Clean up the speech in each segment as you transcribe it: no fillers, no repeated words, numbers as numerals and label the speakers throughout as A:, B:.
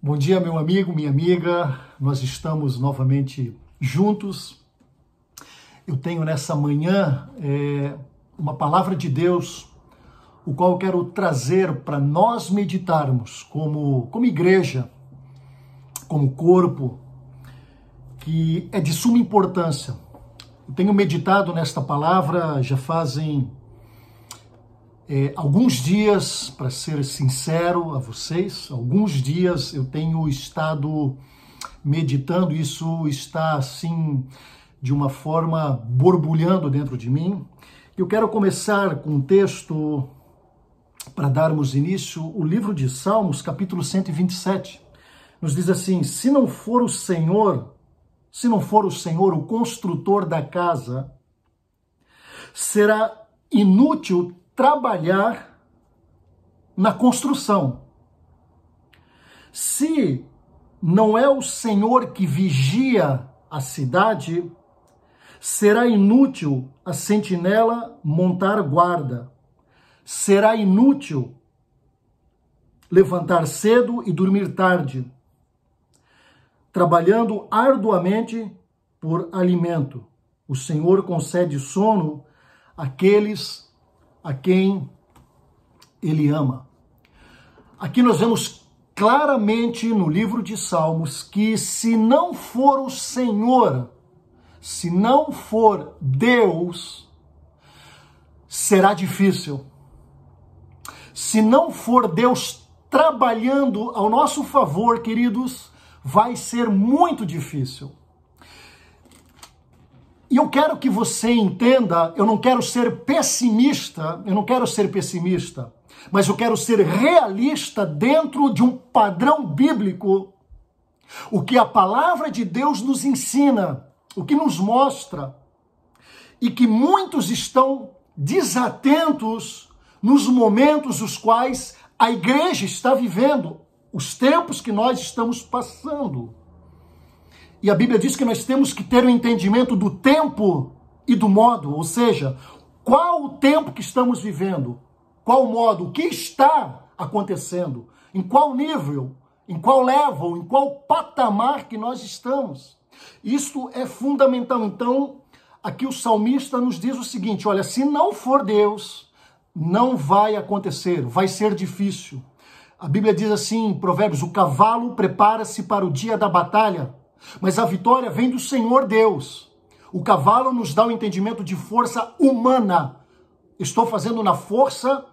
A: Bom dia, meu amigo, minha amiga. Nós estamos novamente juntos. Eu tenho nessa manhã uma palavra de Deus, o qual eu quero trazer para nós meditarmos como igreja, como corpo, que é de suma importância. Eu tenho meditado nesta palavra já fazem alguns dias, para ser sincero a vocês, alguns dias eu tenho estado meditando, isso está assim de uma forma borbulhando dentro de mim. Eu quero começar com um texto para darmos início, o livro de Salmos, capítulo 127. Nos diz assim: se não for o Senhor o construtor da casa, será inútil trabalhar na construção. Se não é o Senhor que vigia a cidade, será inútil a sentinela montar guarda. Será inútil levantar cedo e dormir tarde, trabalhando arduamente por alimento. O Senhor concede sono àqueles a quem Ele ama. Aqui nós vemos claramente no livro de Salmos que se não for o Senhor, se não for Deus, será difícil. Se não for Deus trabalhando ao nosso favor, queridos, vai ser muito difícil. E eu quero que você entenda, eu não quero ser pessimista, mas eu quero ser realista dentro de um padrão bíblico. O que a palavra de Deus nos ensina, o que nos mostra, e que muitos estão desatentos nos momentos os quais a igreja está vivendo, os tempos que nós estamos passando. E a Bíblia diz que nós temos que ter o entendimento do tempo e do modo, ou seja, qual o tempo que estamos vivendo, qual o modo, o que está acontecendo, em qual nível, em qual level, em qual patamar que nós estamos. Isso é fundamental. Então, aqui o salmista nos diz o seguinte: olha, se não for Deus, não vai acontecer, vai ser difícil. A Bíblia diz assim em Provérbios: o cavalo prepara-se para o dia da batalha, mas a vitória vem do Senhor Deus. O cavalo nos dá o entendimento de força humana. Estou fazendo na força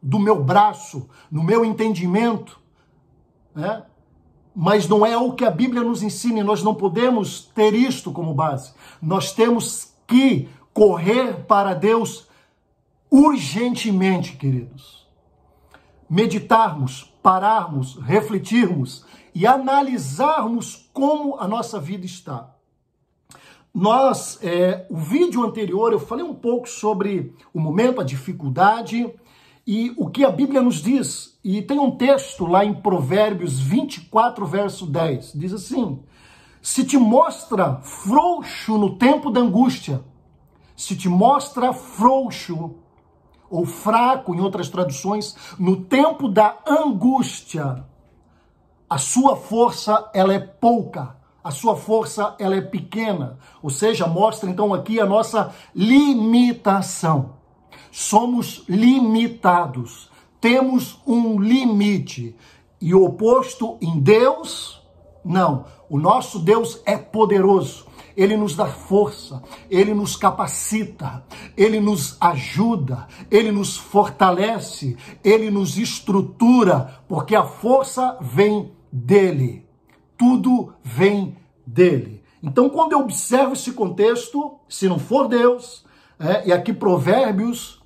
A: do meu braço, no meu entendimento, né? Mas não é o que a Bíblia nos ensina, e nós não podemos ter isto como base. Nós temos que correr para Deus urgentemente, queridos. Meditarmos, pararmos, refletirmos e analisarmos como a nossa vida está. O vídeo anterior, eu falei um pouco sobre o momento, a dificuldade e o que a Bíblia nos diz. E tem um texto lá em Provérbios 24, verso 10. Diz assim: se te mostra frouxo no tempo da angústia, se te mostra frouxo ou fraco, em outras traduções, no tempo da angústia, a sua força, ela é pouca, a sua força, ela é pequena. Ou seja, mostra então aqui a nossa limitação. Somos limitados, temos um limite. E o oposto em Deus, não. O nosso Deus é poderoso. Ele nos dá força, Ele nos capacita, Ele nos ajuda, Ele nos fortalece, Ele nos estrutura, porque a força vem dEle. Tudo vem dEle. Então, quando eu observo esse contexto, se não for Deus, e aqui Provérbios,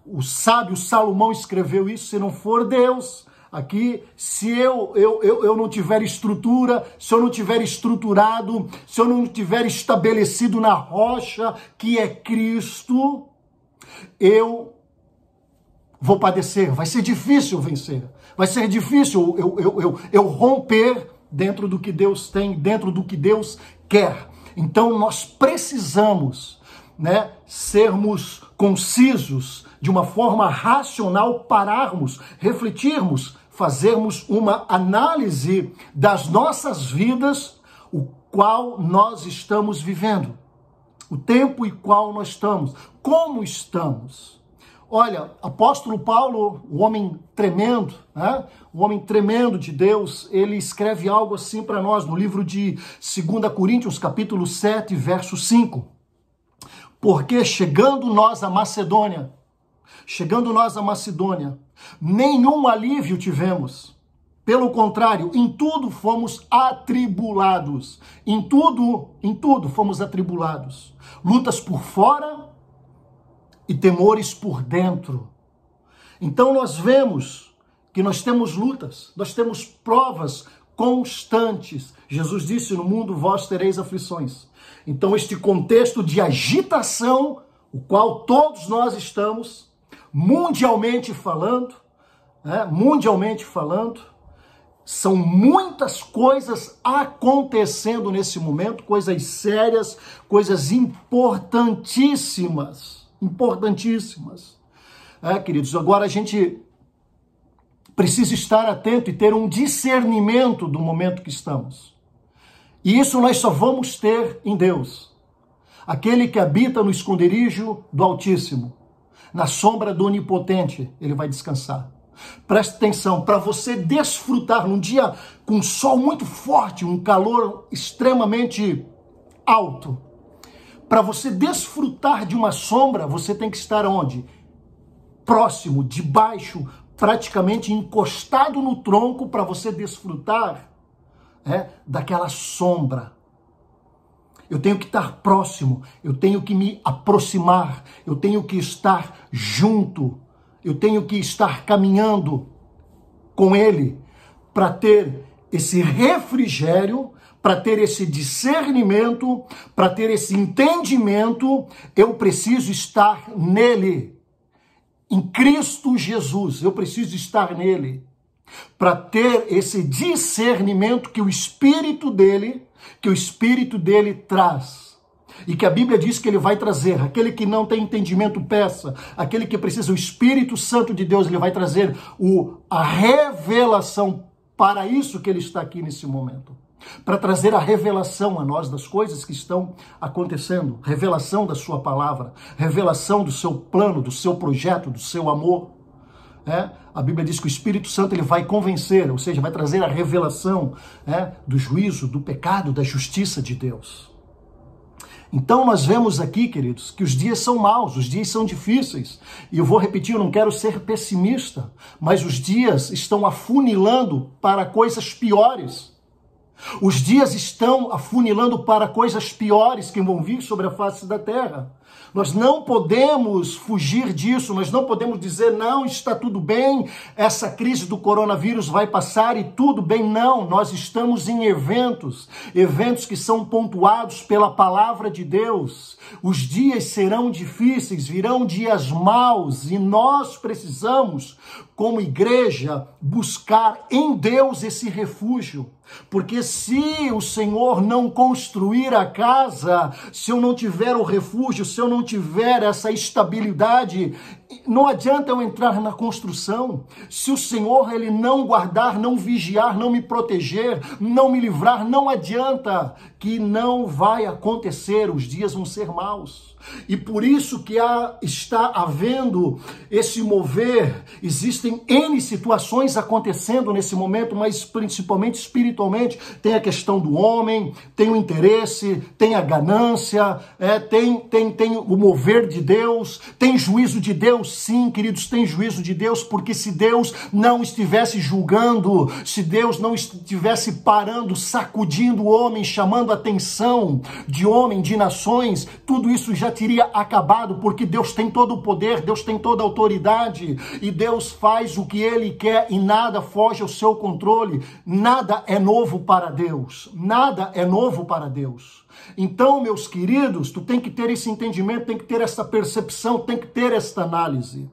A: o sábio Salomão escreveu isso, se não for Deus, aqui, se eu não tiver estrutura, se eu não tiver estruturado, se eu não tiver estabelecido na rocha, que é Cristo, eu vou padecer. Vai ser difícil vencer. Vai ser difícil eu romper dentro do que Deus tem, dentro do que Deus quer. Então, nós precisamos, sermos concisos, de uma forma racional, pararmos, refletirmos, fazermos uma análise das nossas vidas, o qual nós estamos vivendo, o tempo em qual nós estamos, como estamos. Olha, apóstolo Paulo, o homem tremendo, né? O homem tremendo de Deus, ele escreve algo assim para nós no livro de 2 Coríntios, capítulo 7, verso 5. Porque chegando nós à Macedônia, nenhum alívio tivemos. Pelo contrário, em tudo fomos atribulados. Em tudo fomos atribulados. Lutas por fora e temores por dentro. Então nós vemos que nós temos lutas, nós temos provas constantes. Jesus disse, no mundo vós tereis aflições. Então este contexto de agitação, o qual todos nós estamos, mundialmente falando, são muitas coisas acontecendo nesse momento, coisas sérias, coisas importantíssimas. Queridos, agora a gente precisa estar atento e ter um discernimento do momento que estamos. E isso nós só vamos ter em Deus. Aquele que habita no esconderijo do Altíssimo, na sombra do Onipotente, ele vai descansar. Preste atenção, para você desfrutar num dia com sol muito forte, um calor extremamente alto, para você desfrutar de uma sombra, você tem que estar onde? Próximo, debaixo, praticamente encostado no tronco para você desfrutar daquela sombra. Eu tenho que estar próximo, eu tenho que me aproximar, eu tenho que estar junto, eu tenho que estar caminhando com ele para ter esse refrigério, para ter esse discernimento, para ter esse entendimento. Eu preciso estar nele, em Cristo Jesus, eu preciso estar nele, para ter esse discernimento que o Espírito dele traz. E que a Bíblia diz que ele vai trazer. Aquele que não tem entendimento, peça. Aquele que precisa, o Espírito Santo de Deus, ele vai trazer a revelação. Para isso que ele está aqui nesse momento. Para trazer a revelação a nós das coisas que estão acontecendo. Revelação da sua palavra. Revelação do seu plano, do seu projeto, do seu amor. A Bíblia diz que o Espírito Santo ele vai convencer, ou seja, vai trazer a revelação do juízo, do pecado, da justiça de Deus. Então nós vemos aqui, queridos, que os dias são maus, os dias são difíceis. E eu vou repetir, eu não quero ser pessimista, mas os dias estão afunilando para coisas piores. Os dias estão afunilando para coisas piores que vão vir sobre a face da terra. Nós não podemos fugir disso, nós não podemos dizer, não, está tudo bem, essa crise do coronavírus vai passar e tudo bem. Não, nós estamos em eventos que são pontuados pela palavra de Deus. Os dias serão difíceis, virão dias maus e nós precisamos, como igreja, buscar em Deus esse refúgio. Porque se o Senhor não construir a casa, se eu não tiver o refúgio, se eu não tiver essa estabilidade, não adianta eu entrar na construção. Se o Senhor ele não guardar, não vigiar, não me proteger, não me livrar, não adianta, que não vai acontecer, os dias vão ser maus. E por isso que está havendo esse mover, existem N situações acontecendo nesse momento, mas principalmente espiritualmente, tem a questão do homem, tem o interesse, tem a ganância, tem o mover de Deus, tem juízo de Deus, sim, queridos, tem juízo de Deus, porque se Deus não estivesse julgando, se Deus não estivesse parando, sacudindo o homem, chamando a atenção de homem, de nações, tudo isso já teria acabado, porque Deus tem todo o poder, Deus tem toda a autoridade, e Deus faz o que Ele quer e nada foge ao seu controle. Nada é novo para Deus, nada é novo para Deus. Então, meus queridos, tu tem que ter esse entendimento, tem que ter essa percepção, tem que ter esta análise.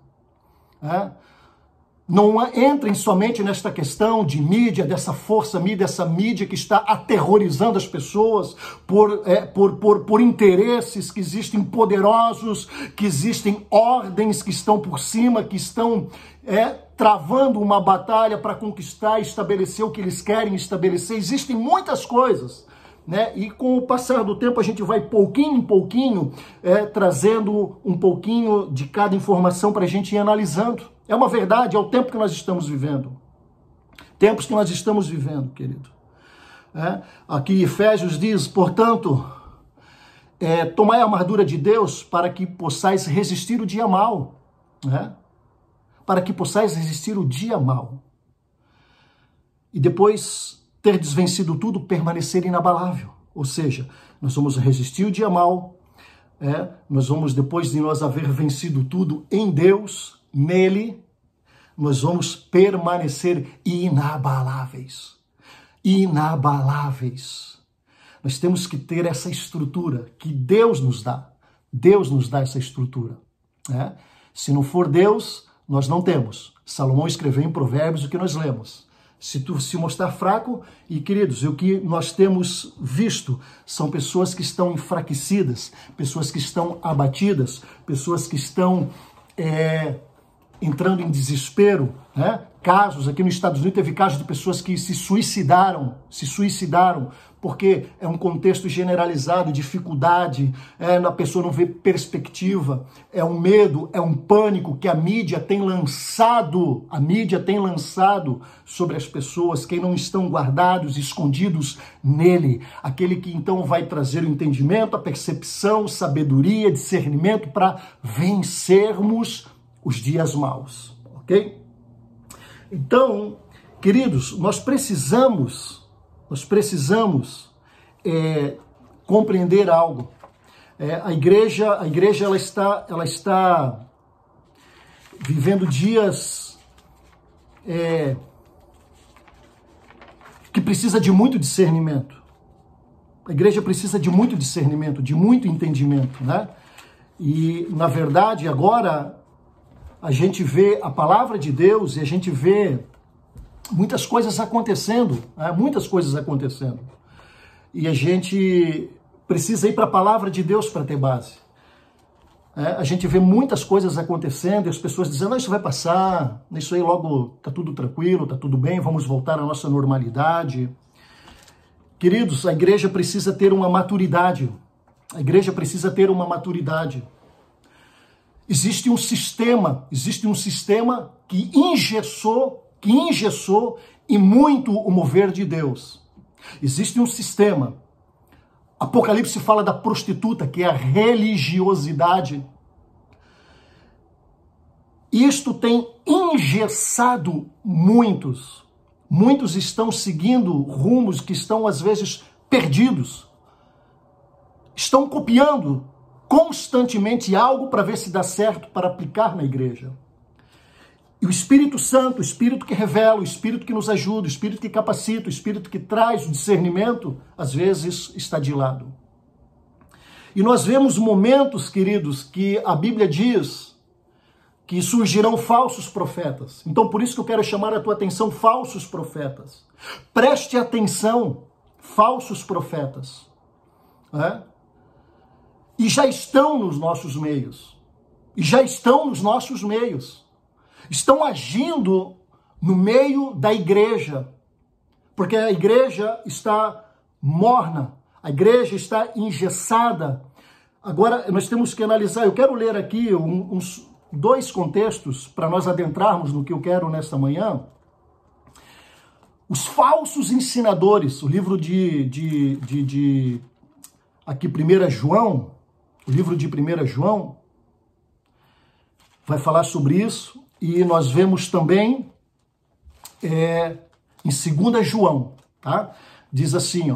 A: Não entrem somente nesta questão de mídia, dessa força mídia, essa mídia que está aterrorizando as pessoas por interesses que existem poderosos, que existem ordens que estão por cima, que estão travando uma batalha para conquistar e estabelecer o que eles querem estabelecer. Existem muitas coisas, né? E com o passar do tempo a gente vai pouquinho em pouquinho trazendo um pouquinho de cada informação para a gente ir analisando. É uma verdade, é o tempo que nós estamos vivendo. Tempos que nós estamos vivendo, querido. Aqui Efésios diz, portanto, tomai a armadura de Deus para que possais resistir o dia mau. Para que possais resistir o dia mau. E depois, ter desvencido tudo, permanecer inabalável. Ou seja, nós vamos resistir o dia mau, nós vamos, depois de nós haver vencido tudo em Deus, nele, nós vamos permanecer inabaláveis. Inabaláveis. Nós temos que ter essa estrutura que Deus nos dá. Deus nos dá essa estrutura. Se não for Deus, nós não temos. Salomão escreveu em Provérbios o que nós lemos. Se tu se mostrar fraco, e queridos, o que nós temos visto são pessoas que estão enfraquecidas, pessoas que estão abatidas, pessoas que estão entrando em desespero, Casos, aqui nos Estados Unidos teve casos de pessoas que se suicidaram, porque é um contexto generalizado, dificuldade, a pessoa não vê perspectiva, é um medo, é um pânico que a mídia tem lançado sobre as pessoas, que não estão guardados, escondidos nele, aquele que então vai trazer o entendimento, a percepção, sabedoria, discernimento para vencermos os dias maus, ok? Então, queridos, nós precisamos compreender algo. A igreja ela está vivendo dias que precisa de muito discernimento. A igreja precisa de muito discernimento, de muito entendimento, né? E, na verdade, agora a gente vê a palavra de Deus e a gente vê muitas coisas acontecendo, E a gente precisa ir para a palavra de Deus para ter base. A gente vê muitas coisas acontecendo e as pessoas dizendo, não, isso vai passar, isso aí logo está tudo tranquilo, está tudo bem, vamos voltar à nossa normalidade. Queridos, a igreja precisa ter uma maturidade. Existe um sistema que engessou e muito o mover de Deus. Existe um sistema. Apocalipse fala da prostituta, que é a religiosidade. Isto tem engessado muitos. Muitos estão seguindo rumos que estão, às vezes, perdidos. Estão copiando constantemente algo para ver se dá certo para aplicar na igreja. E o Espírito Santo, o Espírito que revela, o Espírito que nos ajuda, o Espírito que capacita, o Espírito que traz o discernimento, às vezes está de lado. E nós vemos momentos, queridos, que a Bíblia diz que surgirão falsos profetas. Então, por isso que eu quero chamar a tua atenção, falsos profetas. Preste atenção, falsos profetas. E já estão nos nossos meios. Estão agindo no meio da igreja. Porque a igreja está morna. A igreja está engessada. Agora, nós temos que analisar. Eu quero ler aqui uns dois contextos para nós adentrarmos no que eu quero nesta manhã. Os falsos ensinadores. O livro aqui 1 João. O livro de 1 João vai falar sobre isso, e nós vemos também em 2 João, tá? Diz assim,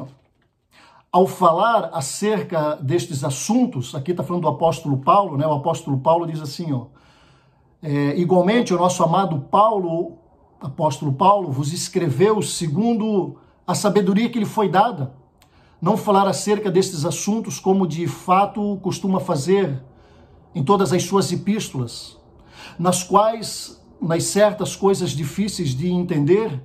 A: ao falar acerca destes assuntos, aqui está falando do apóstolo Paulo, né? O apóstolo Paulo diz assim, igualmente o nosso amado Paulo, apóstolo Paulo, vos escreveu segundo a sabedoria que lhe foi dada, não falar acerca destes assuntos como de fato costuma fazer em todas as suas epístolas, nas quais nas certas coisas difíceis de entender,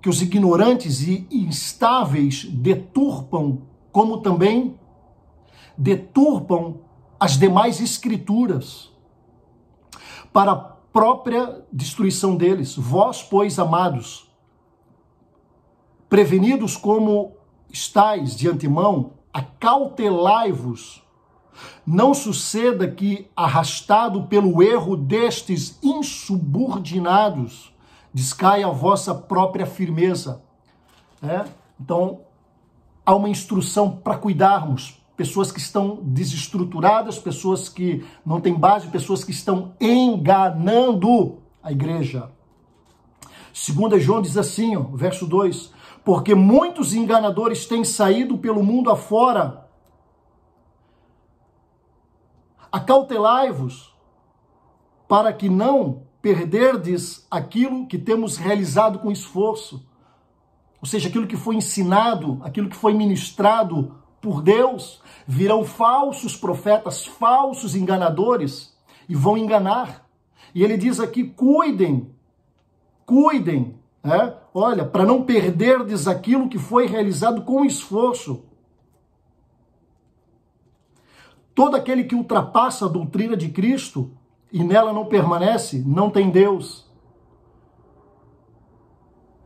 A: que os ignorantes e instáveis deturpam, como também deturpam as demais escrituras, para a própria destruição deles. Vós, pois, amados, prevenidos como estáis de antemão, acautelai-vos, não suceda que, arrastado pelo erro destes insubordinados, descaia a vossa própria firmeza. Então, há uma instrução para cuidarmos. Pessoas que estão desestruturadas, pessoas que não têm base, pessoas que estão enganando a igreja. 2 João diz assim, verso 2, porque muitos enganadores têm saído pelo mundo afora. Acautelai-vos, para que não perderdes aquilo que temos realizado com esforço. Ou seja, aquilo que foi ensinado, aquilo que foi ministrado por Deus. Virão falsos profetas, falsos enganadores, e vão enganar. E ele diz aqui, cuidem, olha, para não perderdes aquilo que foi realizado com esforço. Todo aquele que ultrapassa a doutrina de Cristo e nela não permanece, não tem Deus.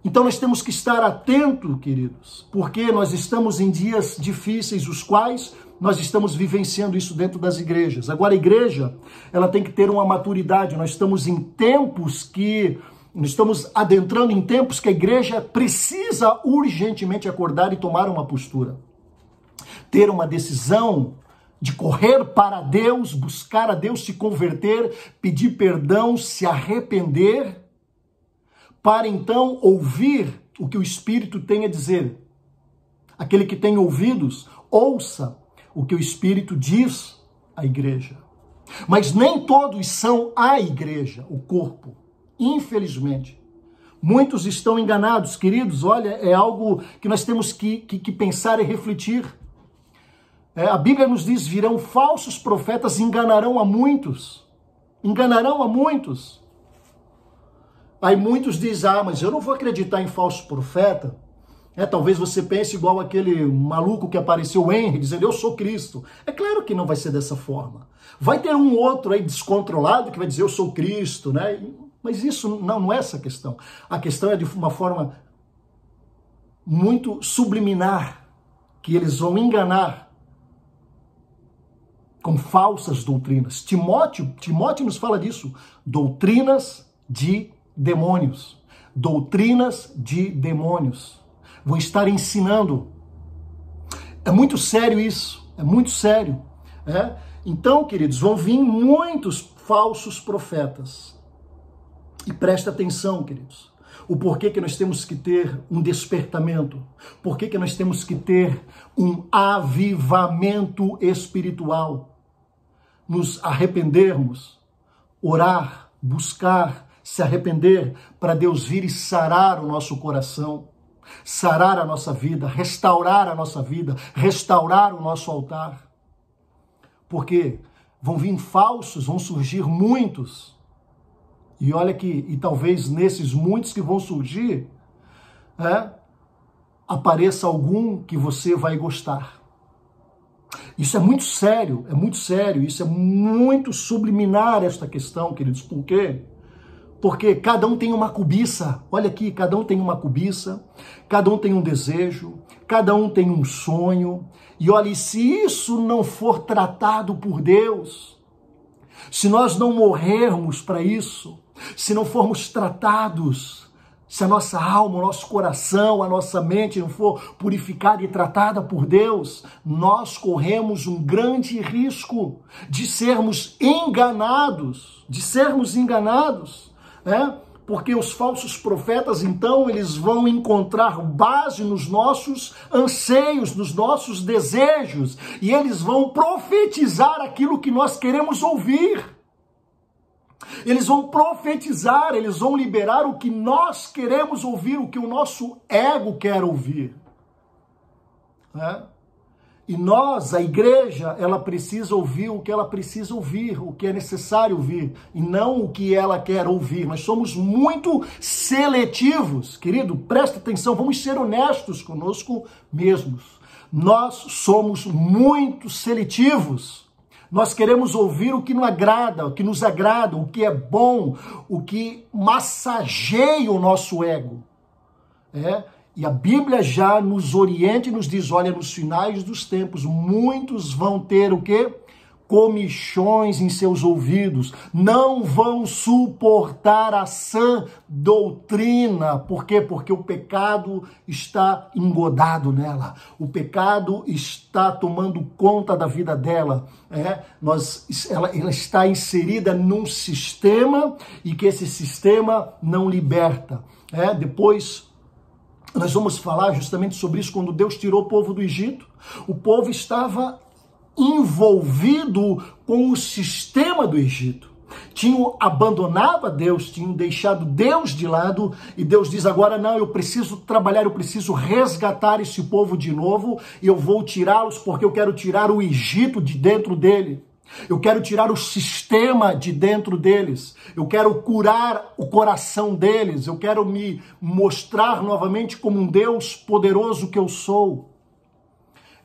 A: Então nós temos que estar atentos, queridos, porque nós estamos em dias difíceis, os quais nós estamos vivenciando isso dentro das igrejas. Agora a igreja, ela tem que ter uma maturidade. Nós estamos em tempos que, nós estamos adentrando em tempos que a igreja precisa urgentemente acordar e tomar uma postura. Ter uma decisão de correr para Deus, buscar a Deus, se converter, pedir perdão, se arrepender, para então ouvir o que o Espírito tem a dizer. Aquele que tem ouvidos, ouça o que o Espírito diz à igreja. Mas nem todos são a igreja, o corpo. Infelizmente. Muitos estão enganados, queridos. Olha, é algo que nós temos que pensar e refletir. A Bíblia nos diz, virão falsos profetas, enganarão a muitos. Enganarão a muitos. Aí muitos dizem, mas eu não vou acreditar em falso profeta. Talvez você pense igual aquele maluco que apareceu, Henry, dizendo, eu sou Cristo. É claro que não vai ser dessa forma. Vai ter um outro aí descontrolado que vai dizer, eu sou Cristo, né? Mas isso não é essa a questão. A questão é de uma forma muito subliminar, que eles vão enganar com falsas doutrinas. Timóteo nos fala disso. Doutrinas de demônios. Doutrinas de demônios. Vão estar ensinando. É muito sério isso. É muito sério. Então, queridos, vão vir muitos falsos profetas. E presta atenção, queridos. O porquê que nós temos que ter um despertamento. Porquê que nós temos que ter um avivamento espiritual. Nos arrependermos, orar, buscar, se arrepender para Deus vir e sarar o nosso coração, sarar a nossa vida, restaurar a nossa vida, restaurar o nosso altar. Porque vão vir falsos, vão surgir muitos. E olha que, e talvez nesses muitos que vão surgir, apareça algum que você vai gostar. Isso é muito sério, isso é muito subliminar esta questão, queridos. Por quê? Porque cada um tem uma cobiça, olha aqui, cada um tem uma cobiça, cada um tem um desejo, cada um tem um sonho, e olha, e se isso não for tratado por Deus, se nós não morrermos para isso, se não formos tratados, se a nossa alma, o nosso coração, a nossa mente não for purificada e tratada por Deus, nós corremos um grande risco de sermos enganados, porque os falsos profetas, então, eles vão encontrar base nos nossos anseios, nos nossos desejos, e eles vão profetizar aquilo que nós queremos ouvir. Eles vão profetizar, eles vão liberar o que nós queremos ouvir, o que o nosso ego quer ouvir. E nós, a igreja, ela precisa ouvir o que ela precisa ouvir, o que é necessário ouvir, e não o que ela quer ouvir. Nós somos muito seletivos, querido, presta atenção, vamos ser honestos conosco mesmos. Nós somos muito seletivos. Nós queremos ouvir o que nos agrada, o que é bom, o que massageia o nosso ego. E a Bíblia já nos orienta e nos diz, olha, nos finais dos tempos, muitos vão ter o quê? Comichões em seus ouvidos, não vão suportar a sã doutrina. Por quê? Porque o pecado está engodado nela, o pecado está tomando conta da vida dela. Ela está inserida num sistema e que esse sistema não liberta. Depois nós vamos falar justamente sobre isso. Quando Deus tirou o povo do Egito, o povo estava envolvido com o sistema do Egito. Tinham abandonado a Deus, tinham deixado Deus de lado, e Deus diz agora, não, eu preciso trabalhar, eu preciso resgatar esse povo de novo, e eu vou tirá-los porque eu quero tirar o Egito de dentro dele. Eu quero tirar o sistema de dentro deles, eu quero curar o coração deles, eu quero me mostrar novamente como um Deus poderoso que eu sou.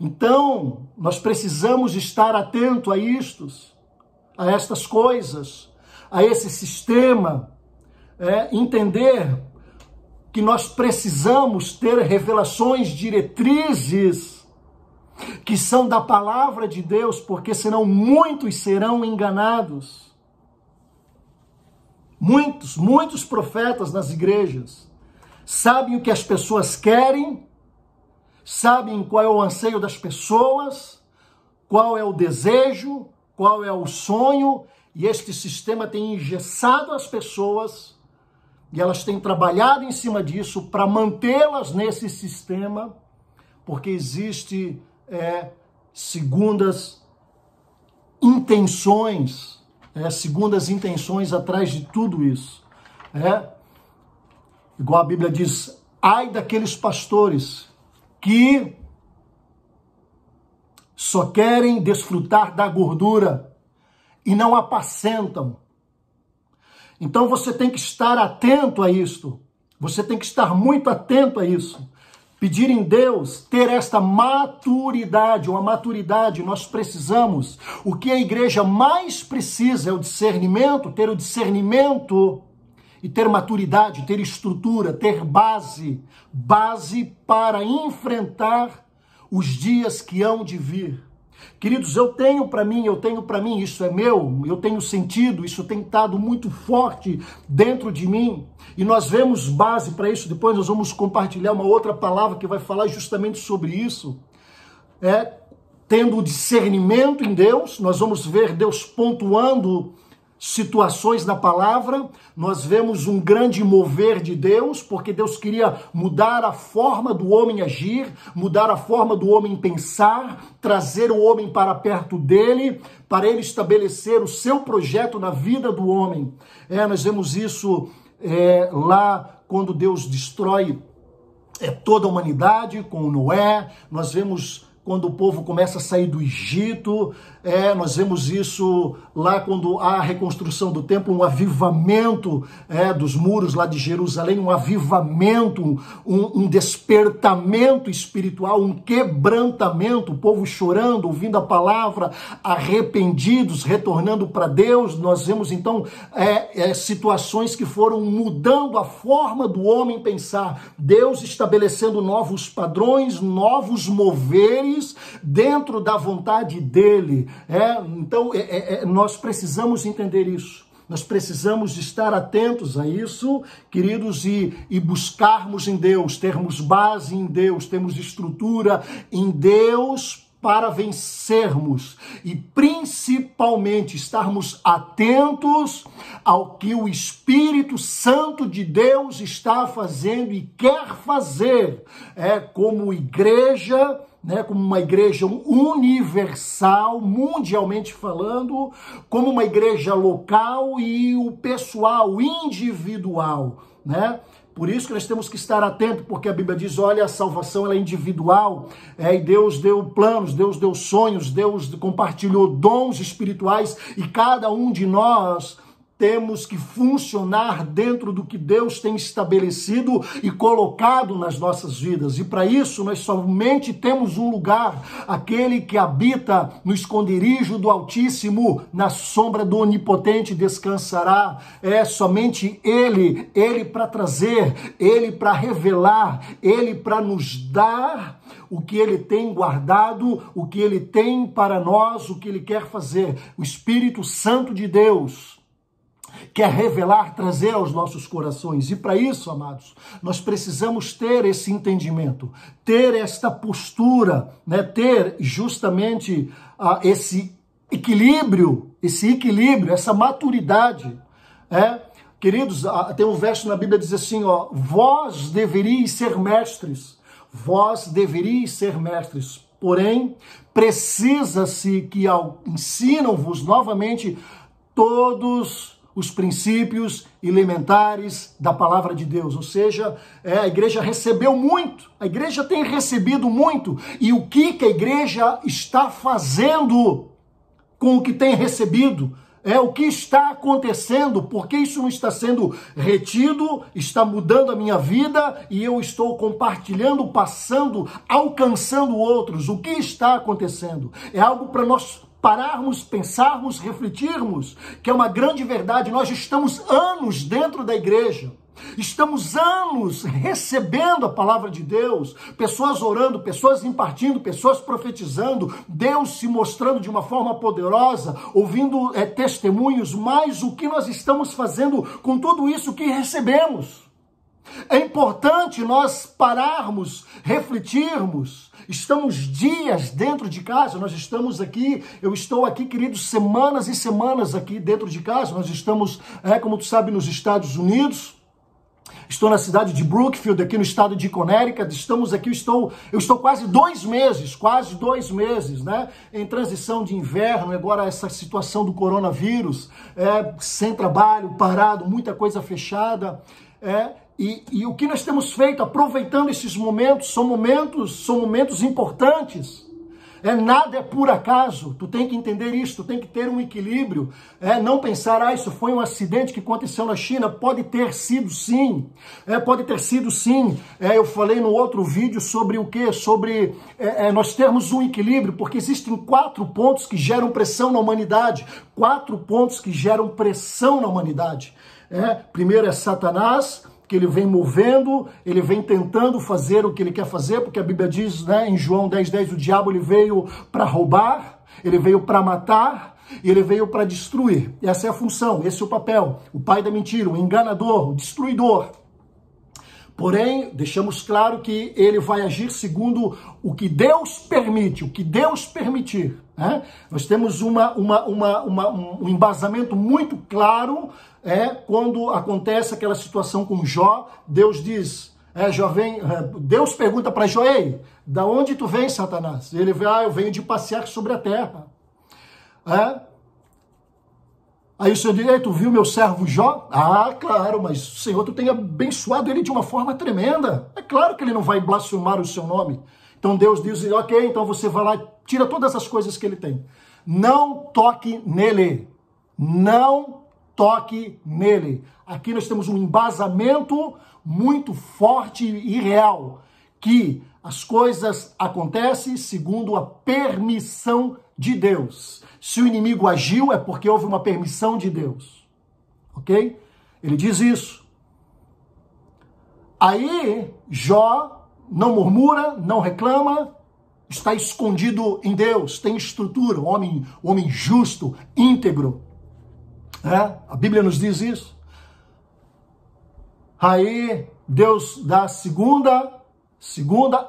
A: Então, nós precisamos estar atento a estas coisas, a esse sistema, entender que nós precisamos ter revelações, diretrizes, que são da palavra de Deus, porque senão muitos serão enganados. Muitos profetas nas igrejas sabem o que as pessoas querem, sabem qual é o anseio das pessoas, qual é o desejo, qual é o sonho, e este sistema tem engessado as pessoas, e elas têm trabalhado em cima disso para mantê-las nesse sistema, porque existe segundas intenções atrás de tudo isso. Igual a Bíblia diz, ai daqueles pastores que só querem desfrutar da gordura e não apacentam. Então você tem que estar atento a isto. Você tem que estar muito atento a isso. Pedir em Deus, ter esta maturidade, uma maturidade, nós precisamos. O que a igreja mais precisa é o discernimento, ter o discernimento e ter maturidade, ter estrutura, ter base para enfrentar os dias que hão de vir. Queridos, eu tenho para mim, isso é meu, eu tenho sentido, isso tem estado muito forte dentro de mim, e nós vemos base para isso. Depois nós vamos compartilhar uma outra palavra que vai falar justamente sobre isso. Tendo o discernimento em Deus, nós vamos ver Deus pontuando situações da palavra, nós vemos um grande mover de Deus, porque Deus queria mudar a forma do homem agir, mudar a forma do homem pensar, trazer o homem para perto dele, para ele estabelecer o seu projeto na vida do homem. Nós vemos isso lá quando Deus destrói toda a humanidade com Noé, nós vemos quando o povo começa a sair do Egito, nós vemos isso lá quando há a reconstrução do templo, um avivamento dos muros lá de Jerusalém, um avivamento, um despertamento espiritual, um quebrantamento, o povo chorando, ouvindo a palavra, arrependidos, retornando para Deus. Nós vemos então situações que foram mudando a forma do homem pensar, Deus estabelecendo novos padrões, novos moveres, dentro da vontade dele. Então, nós precisamos entender isso. Nós precisamos estar atentos a isso, queridos, e buscarmos em Deus, termos base em Deus, termos estrutura em Deus para vencermos e principalmente estarmos atentos ao que o Espírito Santo de Deus está fazendo e quer fazer, como igreja, como uma igreja universal, mundialmente falando, como uma igreja local e o pessoal, individual, Por isso que nós temos que estar atentos, porque a Bíblia diz, olha, a salvação ela é individual, e Deus deu planos, Deus deu sonhos, Deus compartilhou dons espirituais, e cada um de nós temos que funcionar dentro do que Deus tem estabelecido e colocado nas nossas vidas. E para isso nós somente temos um lugar, aquele que habita no esconderijo do Altíssimo, na sombra do Onipotente descansará. É somente Ele para trazer, Ele para revelar, Ele para nos dar o que Ele tem guardado, o que Ele tem para nós, o que Ele quer fazer. O Espírito Santo de Deus quer revelar, trazer aos nossos corações. E para isso, amados, nós precisamos ter esse entendimento, ter esta postura, né? Ter justamente esse equilíbrio, essa maturidade. Queridos, tem um verso na Bíblia que diz assim, ó, vós deveríeis ser mestres, porém, precisa-se que ensinam-vos novamente todos os princípios elementares da palavra de Deus. Ou seja, a igreja recebeu muito, a igreja tem recebido muito, e o que a igreja está fazendo com o que tem recebido? O que está acontecendo? Porque isso não está sendo retido, está mudando a minha vida e eu estou compartilhando, passando, alcançando outros. O que está acontecendo? É algo para nós pararmos, pensarmos, refletirmos, que é uma grande verdade. Nós estamos anos dentro da igreja, estamos anos recebendo a palavra de Deus, pessoas orando, pessoas impartindo, pessoas profetizando, Deus se mostrando de uma forma poderosa, ouvindo testemunhos, mas o que nós estamos fazendo com tudo isso que recebemos? É importante nós pararmos, refletirmos. Estamos dias dentro de casa, nós estamos aqui, eu estou aqui, queridos, semanas e semanas aqui dentro de casa. Nós estamos, como tu sabe, nos Estados Unidos. Estou na cidade de Brookfield, aqui no estado de Connecticut. Estamos aqui, eu estou quase 2 meses, né? Em transição de inverno, agora essa situação do coronavírus, sem trabalho, parado, muita coisa fechada, E o que nós temos feito, aproveitando esses momentos, são momentos importantes. Nada é por acaso, tu tem que entender isso, tu tem que ter um equilíbrio, não pensar, isso foi um acidente que aconteceu na China. Pode ter sido sim, eu falei no outro vídeo sobre o quê? Sobre nós termos um equilíbrio, porque existem 4 pontos que geram pressão na humanidade, Primeiro é Satanás, que ele vem movendo, ele vem tentando fazer o que ele quer fazer, porque a Bíblia diz, né, em João 10:10, o diabo ele veio para roubar, ele veio para matar, e ele veio para destruir. Essa é a função, esse é o papel, o pai da mentira, o enganador, o destruidor. Porém, deixamos claro que ele vai agir segundo o que Deus permite, o que Deus permitir. Nós temos um embasamento muito claro, quando acontece aquela situação com Jó. Deus diz, Deus pergunta para Jó, ei, da onde tu vem, Satanás? Ele vem, eu venho de passear sobre a terra. Aí o Senhor diz, ei, tu viu meu servo Jó? Ah, claro, mas o Senhor, tu tem abençoado ele de uma forma tremenda. É claro que ele não vai blasfemar o seu nome. Então Deus diz, ok, então você vai lá e tira todas as coisas que ele tem. Não toque nele. Não toque nele. Aqui nós temos um embasamento muito forte e real, que as coisas acontecem segundo a permissão de Deus. Se o inimigo agiu, é porque houve uma permissão de Deus. Ok? Ele diz isso. Aí, Jó não murmura, não reclama, está escondido em Deus, tem estrutura, homem justo, íntegro. A Bíblia nos diz isso. Aí, Deus dá a segunda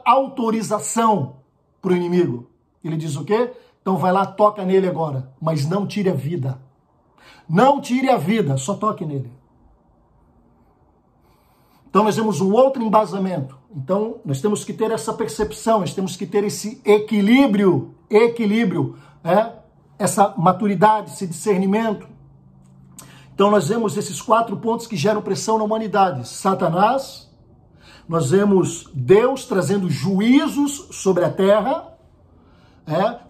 A: autorização para o inimigo. Ele diz o quê? Então vai lá, toca nele agora, mas não tire a vida. Não tire a vida, só toque nele. Então nós temos um outro embasamento. Então nós temos que ter essa percepção, nós temos que ter esse equilíbrio, essa maturidade, esse discernimento. Então nós vemos esses 4 pontos que geram pressão na humanidade. Satanás, nós vemos Deus trazendo juízos sobre a terra,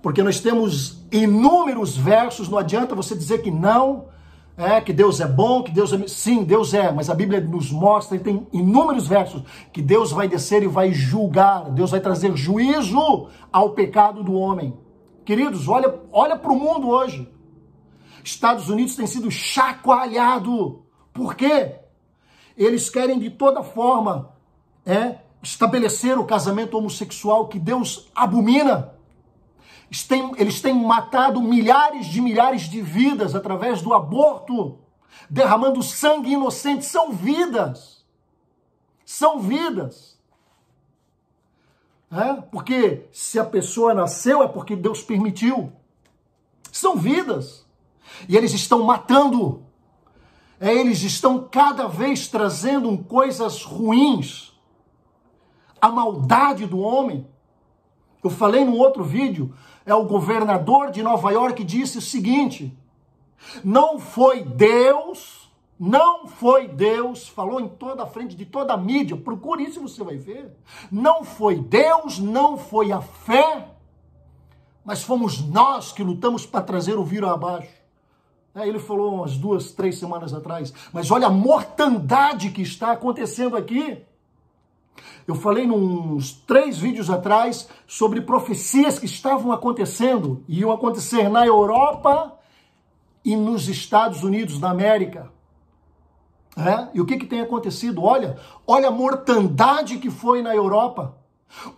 A: porque nós temos inúmeros versos, não adianta você dizer que não, que Deus é bom, que Deus é... Sim, Deus é, mas a Bíblia nos mostra, e tem inúmeros versos, que Deus vai descer e vai julgar, Deus vai trazer juízo ao pecado do homem. Queridos, olha para o mundo hoje. Estados Unidos tem sido chacoalhado. Por quê? Eles querem de toda forma estabelecer o casamento homossexual que Deus abomina. Eles têm matado milhares de vidas através do aborto, derramando sangue inocente. São vidas. São vidas. Porque se a pessoa nasceu é porque Deus permitiu. São vidas. E eles estão matando. Eles estão cada vez trazendo coisas ruins. A maldade do homem. Eu falei num outro vídeo, o governador de Nova York disse o seguinte: não foi Deus, falou em toda a frente de toda a mídia, procure isso e você vai ver. Não foi Deus, não foi a fé, mas fomos nós que lutamos para trazer o vírus abaixo. Ele falou umas 2, 3 semanas atrás. Mas olha a mortandade que está acontecendo aqui. Eu falei uns 3 vídeos atrás sobre profecias que estavam acontecendo. Iam acontecer na Europa e nos Estados Unidos da América. E o que tem acontecido? Olha a mortandade que foi na Europa.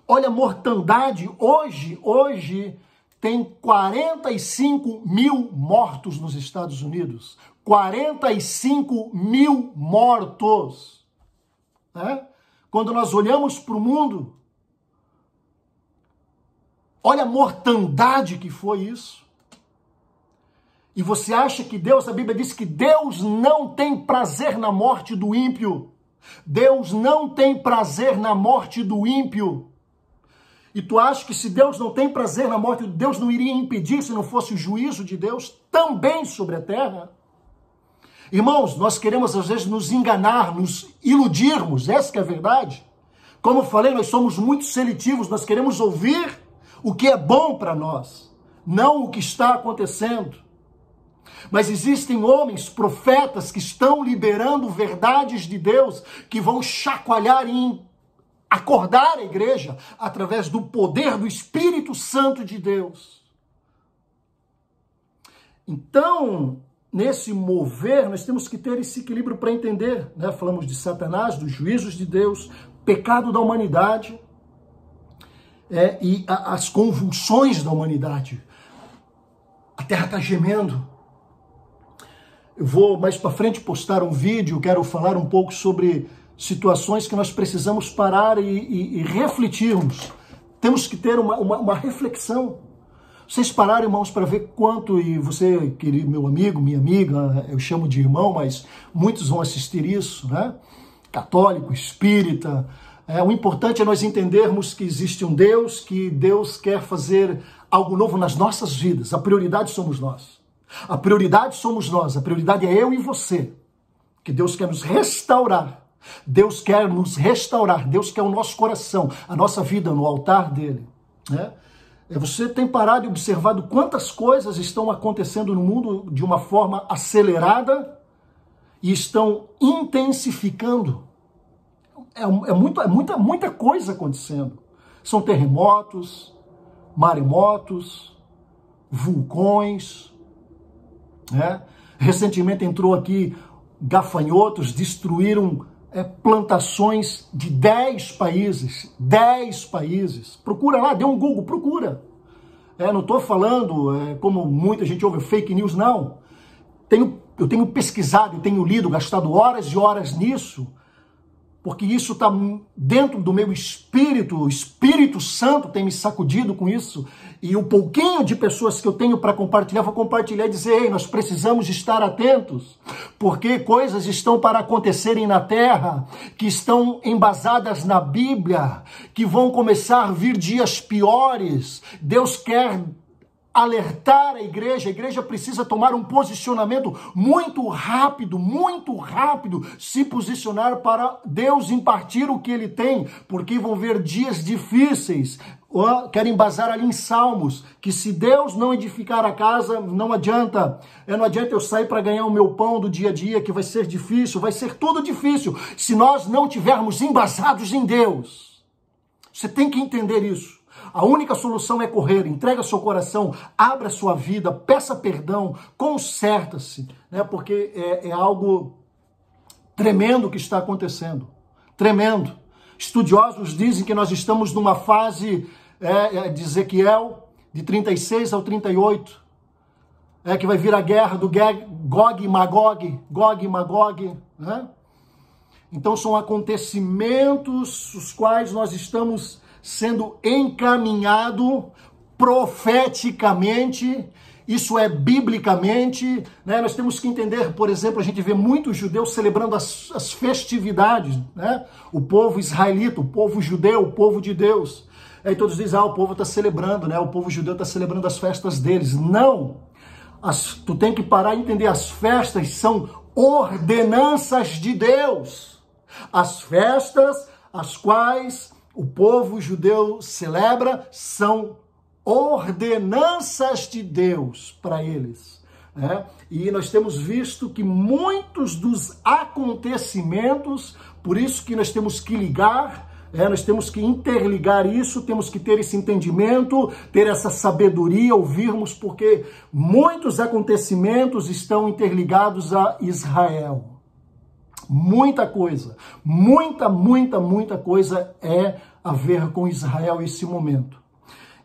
A: Olha a mortandade. Hoje tem 45 mil mortos nos Estados Unidos. 45 mil mortos. Quando nós olhamos para o mundo, olha a mortandade que foi isso. E você acha que Deus, a Bíblia diz que Deus não tem prazer na morte do ímpio. Deus não tem prazer na morte do ímpio. E tu acha que se Deus não tem prazer na morte, Deus não iria impedir se não fosse o juízo de Deus também sobre a terra? Irmãos, nós queremos às vezes nos enganar, nos iludirmos, essa que é a verdade. Como eu falei, nós somos muito seletivos, nós queremos ouvir o que é bom para nós, não o que está acontecendo. Mas existem homens, profetas, que estão liberando verdades de Deus, que vão chacoalhar e acordar a igreja através do poder do Espírito Santo de Deus. Então, nesse mover, nós temos que ter esse equilíbrio para entender, Falamos de Satanás, dos juízos de Deus, pecado da humanidade e as convulsões da humanidade. A terra está gemendo. Eu vou mais para frente postar um vídeo, quero falar um pouco sobre situações que nós precisamos parar e refletirmos. Temos que ter uma reflexão. Vocês pararam, irmãos, para ver quanto, e você, querido meu amigo, minha amiga, eu chamo de irmão, mas muitos vão assistir isso, Católico, espírita. O importante é nós entendermos que existe um Deus, que Deus quer fazer algo novo nas nossas vidas. A prioridade somos nós. A prioridade somos nós. A prioridade é eu e você. Que Deus quer nos restaurar. Deus quer nos restaurar. Deus quer o nosso coração, a nossa vida no altar dele. Você tem parado e observado quantas coisas estão acontecendo no mundo de uma forma acelerada e estão intensificando. Muita coisa acontecendo. São terremotos, maremotos, vulcões. Recentemente entrou aqui gafanhotos, destruíram plantações de 10 países. 10 países. Procura lá, dê um Google, procura. Não estou falando, como muita gente ouve, fake news, não. Eu tenho pesquisado, eu tenho lido, gastado horas e horas nisso, porque isso está dentro do meu espírito, o Espírito Santo tem me sacudido com isso, e o pouquinho de pessoas que eu tenho para compartilhar, vou compartilhar e dizer, nós precisamos estar atentos, porque coisas estão para acontecerem na terra, que estão embasadas na Bíblia, que vão começar a vir dias piores. Deus quer alertar a igreja precisa tomar um posicionamento muito rápido, se posicionar para Deus impartir o que ele tem, porque vão vir dias difíceis. Quero embasar ali em Salmos, que se Deus não edificar a casa, não adianta eu sair para ganhar o meu pão do dia a dia, que vai ser difícil, vai ser tudo difícil, se nós não tivermos embasados em Deus. Você tem que entender isso. A única solução é correr, entrega seu coração, abra sua vida, peça perdão, conserta-se, né? Porque é algo tremendo que está acontecendo, tremendo. Estudiosos dizem que nós estamos numa fase de Ezequiel, de 36 ao 38, que vai vir a guerra do Gog e Magog, né? Então são acontecimentos os quais nós estamos sendo encaminhado profeticamente, isso é biblicamente, né? Nós temos que entender, por exemplo, a gente vê muitos judeus celebrando as festividades, né? O povo israelita, o povo judeu, o povo de Deus. Aí todos dizem, o povo está celebrando, né? O povo judeu está celebrando as festas deles. Não! Tu tem que parar e entender, as festas são ordenanças de Deus. As festas as quais o povo judeu celebra são ordenanças de Deus para eles, né? E nós temos visto que muitos dos acontecimentos, por isso que nós temos que ligar, nós temos que interligar isso, temos que ter esse entendimento, ter essa sabedoria, ouvirmos, porque muitos acontecimentos estão interligados a Israel. Muita coisa, muita coisa é a ver com Israel nesse momento.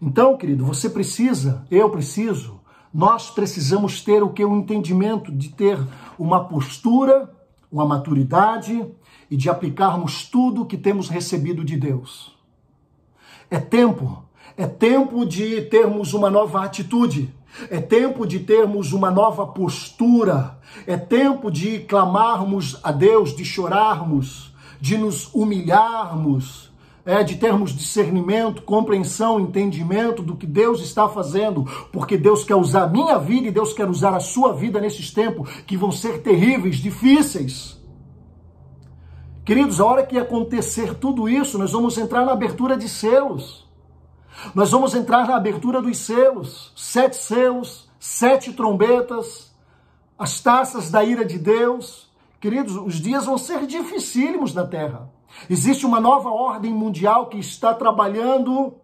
A: Então, querido, você precisa, eu preciso, nós precisamos ter o que? O entendimento de ter uma postura, uma maturidade e de aplicarmos tudo que temos recebido de Deus. É tempo de termos uma nova atitude. É tempo de termos uma nova postura, é tempo de clamarmos a Deus, de chorarmos, de nos humilharmos, de termos discernimento, compreensão, entendimento do que Deus está fazendo, porque Deus quer usar a minha vida e Deus quer usar a sua vida nesses tempos que vão ser terríveis, difíceis. Queridos, a hora que acontecer tudo isso, nós vamos entrar na abertura de selos. Nós vamos entrar na abertura dos selos, 7 selos, 7 trombetas, as taças da ira de Deus. Queridos, os dias vão ser dificílimos na Terra. Existe uma nova ordem mundial que está trabalhando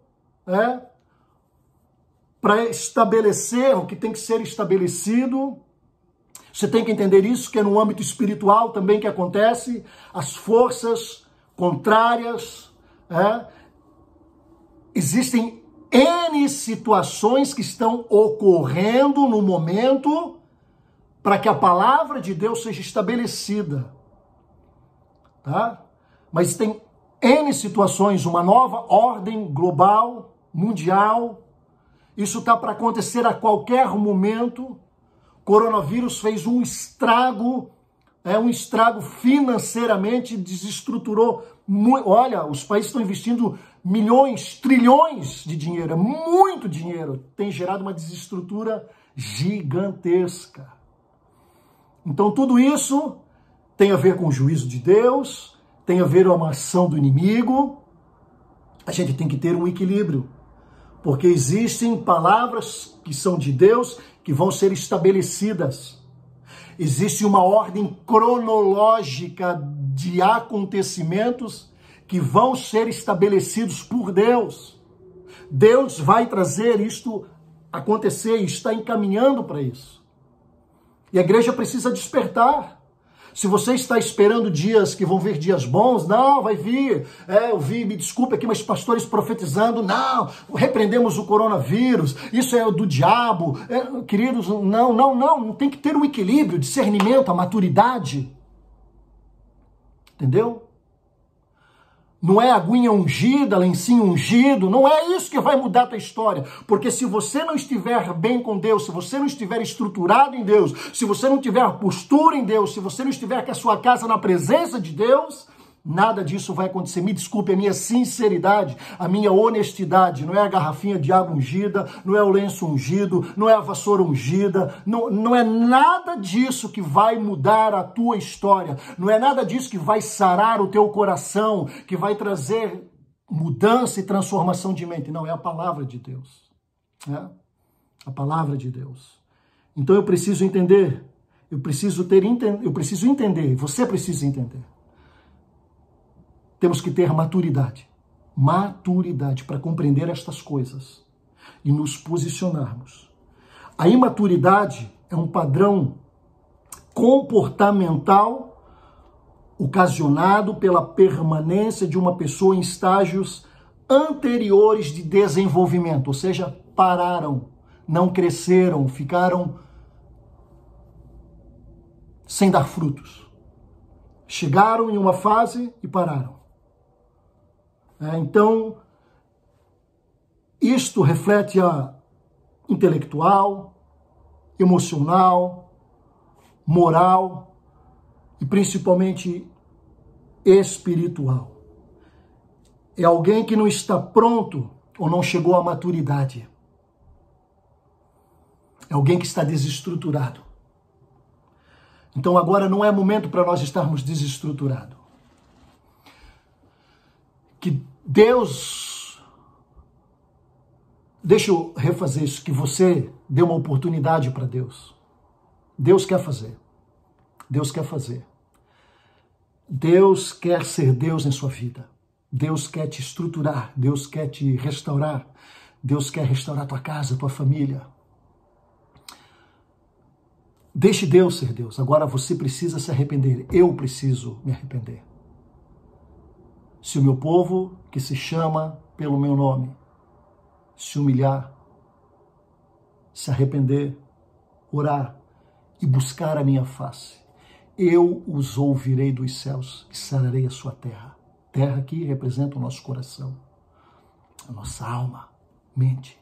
A: para estabelecer o que tem que ser estabelecido. Você tem que entender isso, que é no âmbito espiritual também que acontece. As forças contrárias, existem N situações que estão ocorrendo no momento para que a palavra de Deus seja estabelecida, tá? Mas tem N situações, uma nova ordem global, mundial, isso está para acontecer a qualquer momento. Coronavírus fez um estrago financeiramente, desestruturou. Olha, os países estão investindo milhões, trilhões de dinheiro, é muito dinheiro, tem gerado uma desestrutura gigantesca. Então tudo isso tem a ver com o juízo de Deus, tem a ver com uma ação do inimigo. A gente tem que ter um equilíbrio, porque existem palavras que são de Deus que vão ser estabelecidas. Existe uma ordem cronológica de acontecimentos que vão ser estabelecidos por Deus. Deus vai trazer isto acontecer e está encaminhando para isso. E a igreja precisa despertar. Se você está esperando dias que vão vir dias bons, não, vai vir. Eu vi, me desculpe aqui, mas pastores profetizando, não, repreendemos o coronavírus, isso é do diabo. Queridos, não, tem que ter um equilíbrio, discernimento, a maturidade. Entendeu? Não é aguinha ungida, lencinho ungido, não é isso que vai mudar a tua história. Porque se você não estiver bem com Deus, se você não estiver estruturado em Deus, se você não tiver postura em Deus, se você não estiver com a sua casa na presença de Deus, Nada disso vai acontecer. Me desculpe, a minha sinceridade, a minha honestidade. Não é a garrafinha de água ungida, não é o lenço ungido, não é a vassoura ungida. Não é nada disso que vai mudar a tua história. Não é nada disso que vai sarar o teu coração, que vai trazer mudança e transformação de mente. Não, é a palavra de Deus. É a palavra de Deus. Então eu preciso entender, eu preciso entender, você precisa entender. Temos que ter maturidade para compreender estas coisas e nos posicionarmos. A imaturidade é um padrão comportamental ocasionado pela permanência de uma pessoa em estágios anteriores de desenvolvimento, ou seja, pararam, não cresceram, ficaram sem dar frutos. Chegaram em uma fase e pararam. Então, isto reflete a intelectual, emocional, moral e principalmente espiritual. É alguém que não está pronto ou não chegou à maturidade. É alguém que está desestruturado. Então agora não é momento para nós estarmos desestruturados. Que Deus, deixa eu refazer isso, que você dê uma oportunidade para Deus. Deus quer fazer. Deus quer fazer. Deus quer ser Deus em sua vida. Deus quer te estruturar. Deus quer te restaurar. Deus quer restaurar tua casa, tua família. Deixe Deus ser Deus. Agora você precisa se arrepender. Eu preciso me arrepender. Se o meu povo, que se chama pelo meu nome, se humilhar, se arrepender, orar e buscar a minha face, eu os ouvirei dos céus e sararei a sua terra. Terra que representa o nosso coração, a nossa alma, mente,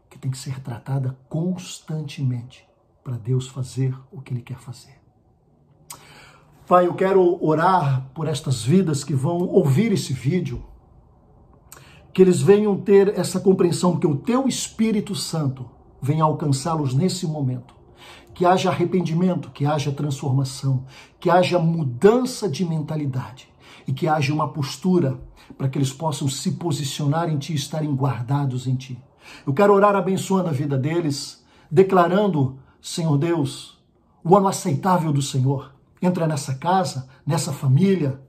A: que tem que ser tratada constantemente para Deus fazer o que Ele quer fazer. Pai, eu quero orar por estas vidas que vão ouvir esse vídeo, que eles venham ter essa compreensão, que o Teu Espírito Santo venha alcançá-los nesse momento, que haja arrependimento, que haja transformação, que haja mudança de mentalidade e que haja uma postura para que eles possam se posicionar em Ti e estarem guardados em Ti. Eu quero orar abençoando a vida deles, declarando, Senhor Deus, o ano aceitável do Senhor. Entra nessa casa, nessa família,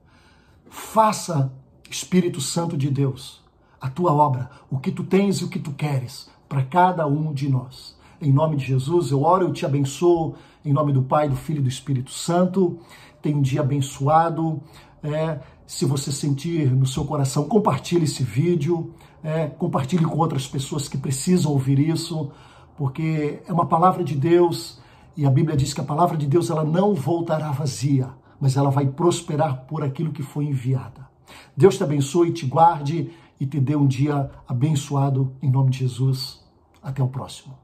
A: faça, Espírito Santo de Deus, a tua obra, o que tu tens e o que tu queres para cada um de nós. Em nome de Jesus, eu oro, eu te abençoo, em nome do Pai, do Filho e do Espírito Santo. Tenha um dia abençoado. Se você sentir no seu coração, compartilhe esse vídeo, compartilhe com outras pessoas que precisam ouvir isso, porque é uma palavra de Deus. E a Bíblia diz que a palavra de Deus ela não voltará vazia, mas ela vai prosperar por aquilo que foi enviada. Deus te abençoe, te guarde e te dê um dia abençoado em nome de Jesus. Até o próximo.